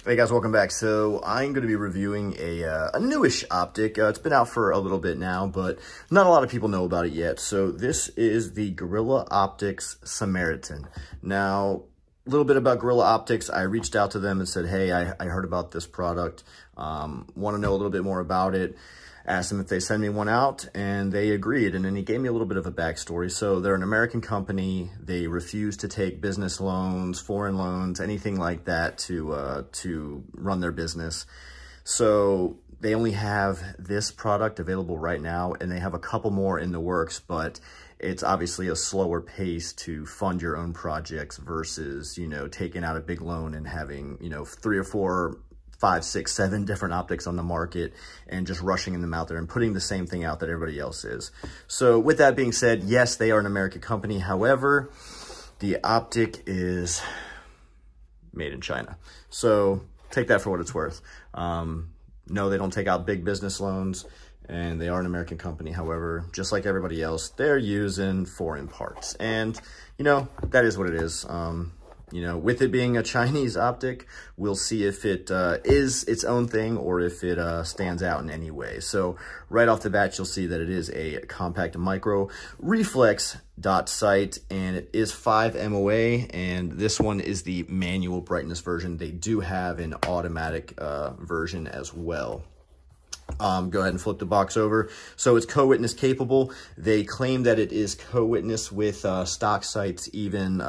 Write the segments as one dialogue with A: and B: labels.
A: Hey guys, welcome back. So I'm going to be reviewing a newish optic. It's been out for a little bit now, but not a lot of people know about it yet. So this is the Gorilla Optics Samaritan. Now, a little bit about Gorilla Optics. I reached out to them and said, hey, I heard about this product. Want to know a little bit more about it. Asked them if they send me one out, and they agreed. And then he gave me a little bit of a backstory. So they're an American company. They refuse to take business loans, foreign loans, anything like that to run their business. So they only have this product available right now, and they have a couple more in the works, but it's obviously a slower pace to fund your own projects versus, you know, taking out a big loan and having, you know, 3 or 4, 5, 6, 7 different optics on the market and just rushing them out there and putting the same thing out that everybody else is. So with that being said, yes, they are an American company. However, the optic is made in China. So take that for what it's worth. No, they don't take out big business loans, and they are an American company. However, just like everybody else, they're using foreign parts. And, you know, that is what it is. You know, with it being a Chinese optic, we'll see if it is its own thing or if it stands out in any way. So right off the bat, you'll see that it is a compact micro reflex dot sight, and it is 5 MOA, and this one is the manual brightness version. They do have an automatic version as well. Go ahead and flip the box over. So it's co-witness capable. They claim that it is co-witness with stock sights, even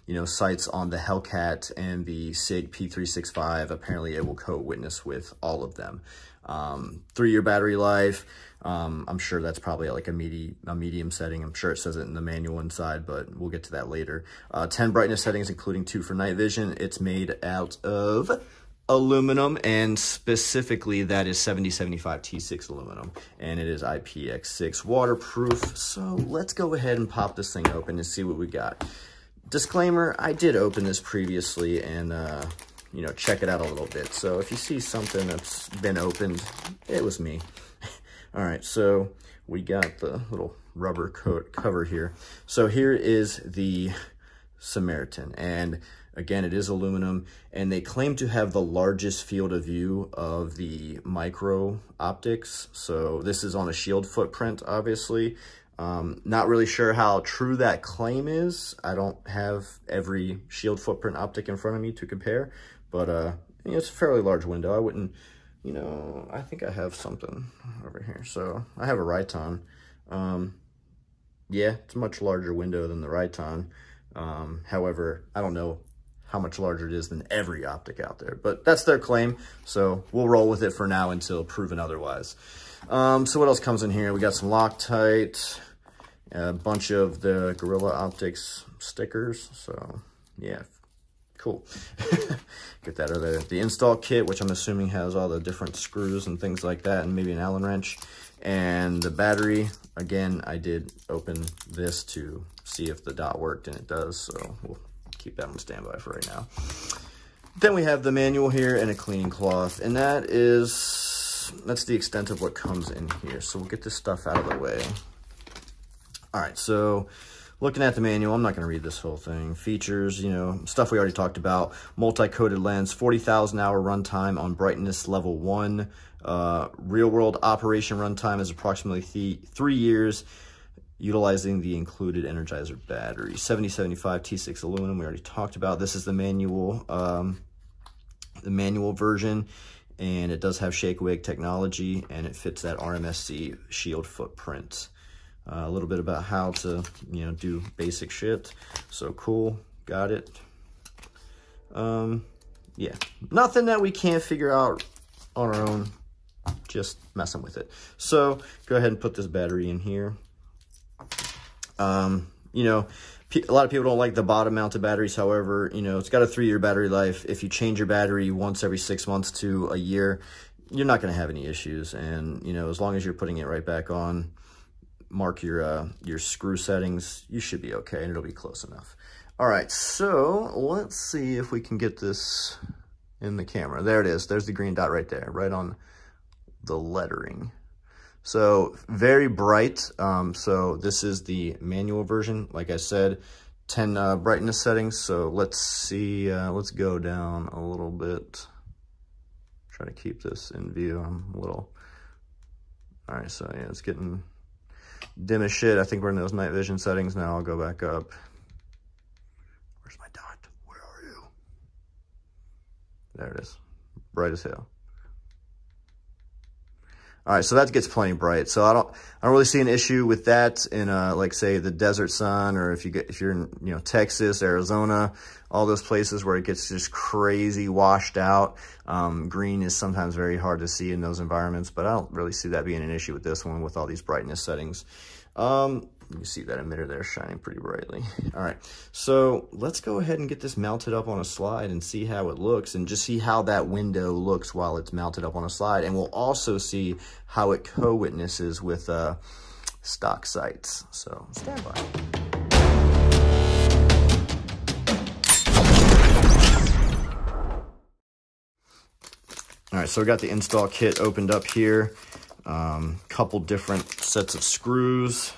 A: you know, sights on the Hellcat and the SIG P365. Apparently it will co-witness with all of them. 3-year battery life. I'm sure that's probably like a medium setting. I'm sure it says it in the manual inside, but we'll get to that later. 10 brightness settings, including 2 for night vision. It's made out of aluminum, and specifically that is 7075 T6 aluminum, and it is IPX6 waterproof. So let's go ahead and pop this thing open and see what we got. Disclaimer, I did open this previously and, you know, check it out a little bit. So if you see something that's been opened, it was me. All right, so we got the little rubber coat cover here. So here is the Samaritan, and again, it is aluminum, and they claim to have the largest field of view of the micro optics. So this is on a shield footprint, obviously. Not really sure how true that claim is. I don't have every shield footprint optic in front of me to compare, but you know, it's a fairly large window. I wouldn't, you know, I think I have something over here. So I have a Riton. Yeah, it's a much larger window than the Riton. However, I don't know how much larger it is than every optic out there, but that's their claim. So we'll roll with it for now until proven otherwise. So what else comes in here? We got some Loctite, a bunch of the Gorilla Optics stickers. So yeah, cool. Get that out of there. The install kit, which I'm assuming has all the different screws and things like that, and maybe an Allen wrench. And the battery, again, I did open this to see if the dot worked, and it does. So we'll keep that on standby for right now. Then we have the manual here and a cleaning cloth, and that's the extent of what comes in here. So we'll get this stuff out of the way. All right, so looking at the manual, I'm not going to read this whole thing. Features, you know, stuff we already talked about. Multi-coated lens, 40,000 hour runtime on brightness level 1. Real world operation runtime is approximately 3 years, utilizing the included Energizer battery. 7075 T6 aluminum, we already talked about. This is the manual version, and it does have Shake Awake technology, and it fits that RMSC shield footprint. A little bit about how to, you know, do basic shit. So cool, got it. Yeah, nothing that we can't figure out on our own, just messing with it. So go ahead and put this battery in here. You know, a lot of people don't like the bottom mounted batteries. However, you know, it's got a 3-year battery life. If you change your battery once every 6 months to a year, you're not going to have any issues. And, you know, as long as you're putting it right back on, mark your screw settings, you should be okay, and it'll be close enough. All right, so let's see if we can get this in the camera. There it is. There's the green dot right there, right on the lettering. So very bright. So this is the manual version. Like I said, 10 brightness settings. So let's see, let's go down a little bit. Try to keep this in view. I'm a little, all right, so yeah, it's getting dim as shit. I think we're in those night vision settings now. I'll go back up. Where's my dot? Where are you? There it is, bright as hell. All right, so that gets plenty bright. So I don't really see an issue with that in like say the desert sun, or if you're in Texas, Arizona, all those places where it gets just crazy washed out. Green is sometimes very hard to see in those environments, but I don't really see that being an issue with this one with all these brightness settings. You see that emitter there shining pretty brightly. All right, so let's go ahead and get this mounted up on a slide and see how it looks, and just see how that window looks while it's mounted up on a slide. And we'll also see how it co-witnesses with stock sights. So stand by. All right, so we got the install kit opened up here. Couple different sets of screws,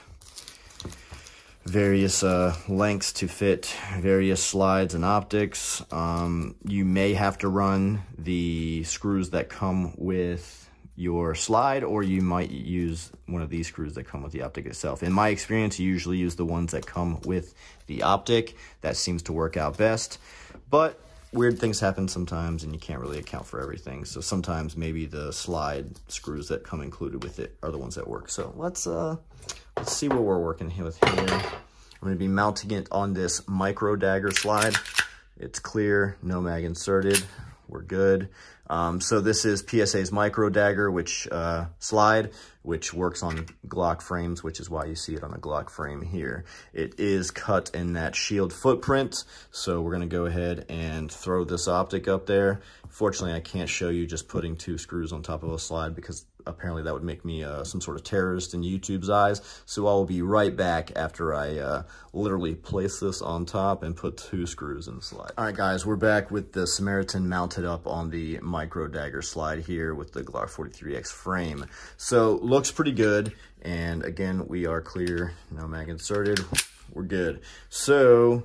A: various lengths to fit various slides and optics. You may have to run the screws that come with your slide, or you might use one of these screws that come with the optic itself. In my experience, you usually use the ones that come with the optic. That seems to work out best, but weird things happen sometimes and you can't really account for everything. So sometimes maybe the slide screws that come included with it are the ones that work. So let's see what we're working with here. I'm going to be mounting it on this micro dagger slide. It's clear, no mag inserted. We're good. So this is PSA's micro dagger, which slide, which works on Glock frames, which is why you see it on a Glock frame here. It is cut in that shield footprint. So we're going to go ahead and throw this optic up there. Fortunately, I can't show you just putting 2 screws on top of a slide, because apparently that would make me some sort of terrorist in YouTube's eyes. So I will be right back after I literally place this on top and put 2 screws in the slide. All right, guys, we're back with the Samaritan mounted up on the micro dagger slide here with the Glock 43X frame. So looks pretty good. And again, we are clear, no mag inserted. We're good. So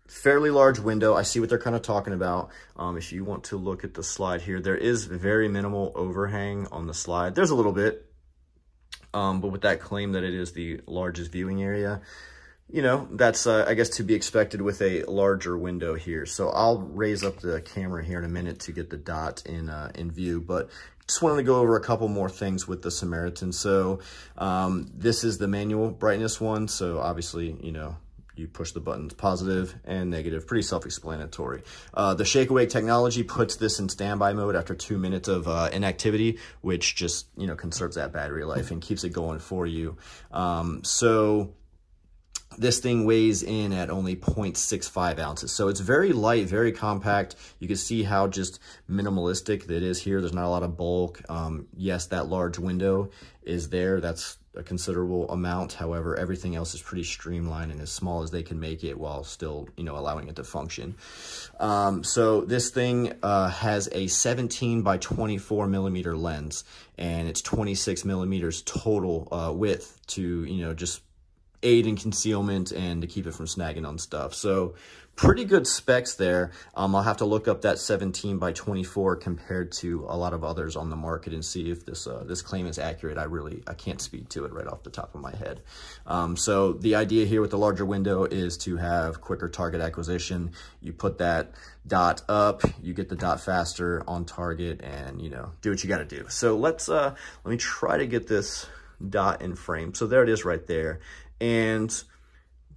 A: fairly large window. I see what they're kind of talking about. If you want to look at the slide here, there is very minimal overhang on the slide. There's a little bit, but with that claim that it is the largest viewing area, that's, I guess, to be expected with a larger window here. So I'll raise up the camera here in a minute to get the dot in view, but just wanted to go over a couple more things with the Samaritan. So this is the manual brightness one. So obviously, you push the buttons positive and negative, pretty self-explanatory. The Shake Awake technology puts this in standby mode after 2 minutes of inactivity, which just, conserves that battery life and keeps it going for you. So this thing weighs in at only 0.65 ounces. So it's very light, very compact. You can see how just minimalistic it is here. There's not a lot of bulk. Yes, that large window is there. That's a considerable amount. However, everything else is pretty streamlined and as small as they can make it while still, allowing it to function. So this thing has a 17 by 24 millimeter lens, and it's 26 millimeters total width to, just aid in concealment and to keep it from snagging on stuff. So pretty good specs there. I'll have to look up that 17 by 24 compared to a lot of others on the market and see if this this claim is accurate. I can't speak to it right off the top of my head. So the idea here with the larger window is to have quicker target acquisition. You put that dot up, you get the dot faster on target, and do what you got to do. So let me try to get this dot in frame. So there it is right there. And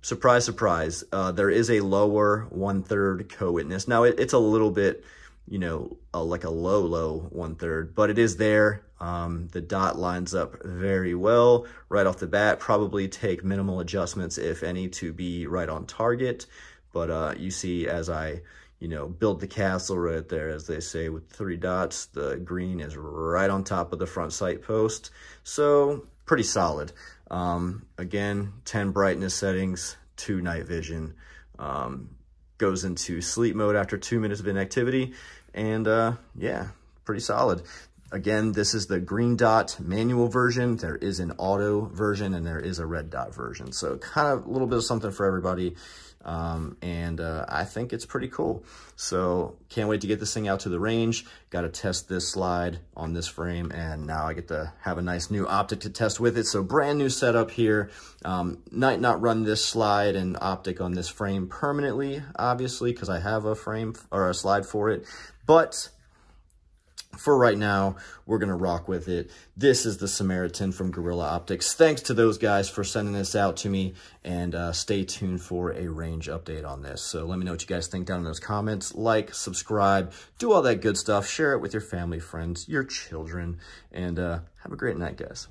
A: surprise, surprise, there is a lower 1/3 co-witness. Now it's a little bit, like a low 1/3, but it is there. The dot lines up very well right off the bat. Probably take minimal adjustments, if any, to be right on target. But you see, as I, build the castle right there, as they say, with 3 dots, the green is right on top of the front sight post. So pretty solid. Again, 10 brightness settings, 2 night vision, goes into sleep mode after 2 minutes of inactivity, and yeah, pretty solid. Again, this is the green dot manual version. There is an auto version and there is a red dot version. So kind of a little bit of something for everybody. I think it's pretty cool. So can't wait to get this thing out to the range. Got to test this slide on this frame, and now I get to have a nice new optic to test with it. So brand new setup here. Might not run this slide and optic on this frame permanently, obviously, because I have a frame or a slide for it, but for right now, we're going to rock with it. This is the Samaritan from Gorilla Optics. Thanks to those guys for sending this out to me, and stay tuned for a range update on this. So let me know what you guys think down in those comments. Like, subscribe, do all that good stuff. Share it with your family, friends, your children, and have a great night, guys.